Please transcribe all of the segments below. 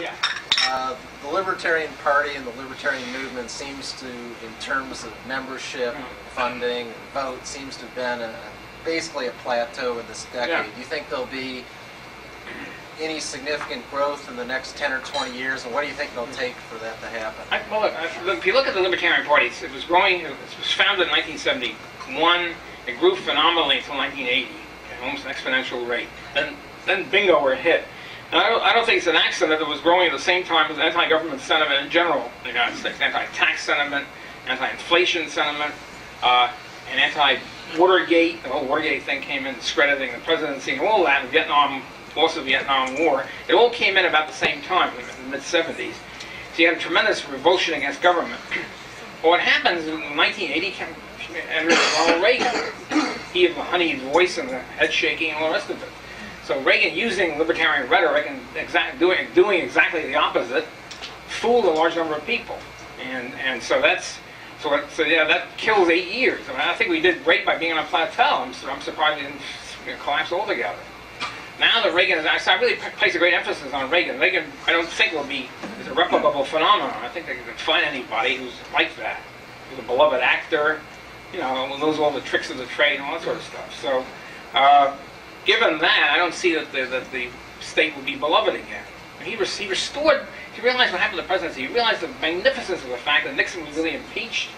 Yeah. The Libertarian Party and the Libertarian movement seems to, in terms of membership, funding, and vote, seems to have been basically a plateau in this decade. Yeah. Do you think there'll be any significant growth in the next 10 or 20 years, and what do you think it'll take for that to happen? Well, look, if you look at the Libertarian Party, it was growing. It was founded in 1971. It grew phenomenally until 1980, at almost an exponential rate. Then bingo, we're hit. And I don't think it's an accident that it was growing at the same time as anti-government sentiment in general in the United States, anti-tax sentiment, anti-inflation sentiment, and anti-Watergate. The whole Watergate thing came in, discrediting the presidency, and all that, Vietnam, also the Vietnam War. It all came in about the same time, in the mid-'70s. So you had a tremendous revulsion against government. But what happens in 1980, enters Ronald Reagan. He had the honeyed voice and the head shaking and all the rest of it. So Reagan, using libertarian rhetoric and doing exactly the opposite, fooled a large number of people, and so yeah, that kills 8 years. I mean, I think we did great by being on a plateau. I'm surprised we didn't collapse altogether. Now that Reagan is, I really place a great emphasis on Reagan. Reagan, I don't think will be is a replicable phenomenon. I think they can find anybody who's like that, who's a beloved actor, knows all the tricks of the trade and all that sort of stuff. So. Given that, I don't see that the state will be beloved again. And he restored, he realized what happened to the presidency. He realized the magnificence of the fact that Nixon was really impeached.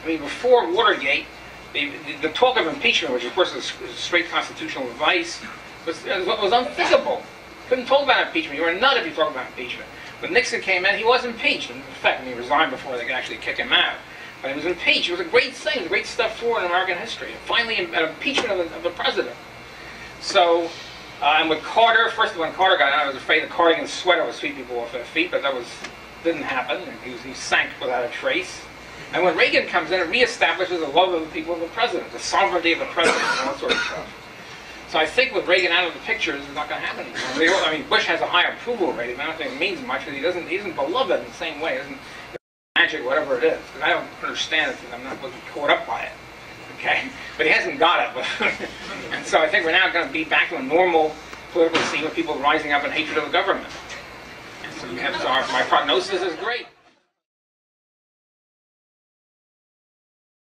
I mean, before Watergate, the talk of impeachment, which of course is straight constitutional advice, was unthinkable. Couldn't talk about impeachment. You were a nut if you talked about impeachment. When Nixon came in, he was impeached. In fact, he resigned before they could actually kick him out. But he was impeached. It was a great thing, it was a great step forward in American history. And finally, an impeachment of the president. So, and with Carter, first when Carter got out, I was afraid the cardigan sweater would sweep people off their feet, but that didn't happen. He sank without a trace. And when Reagan comes in, it reestablishes the love of the people of the president, the sovereignty of the president, and all that sort of stuff. So I think with Reagan out of the picture, this is not going to happen anymore. I mean, Bush has a high approval rating, but I don't think it means much because he isn't beloved in the same way. It isn't magic, whatever it is. Because I don't understand it because I'm not caught up by it. Okay, but he hasn't got it. And so I think we're now going to be back to a normal political scene with people rising up in hatred of the government. And so, my prognosis is great.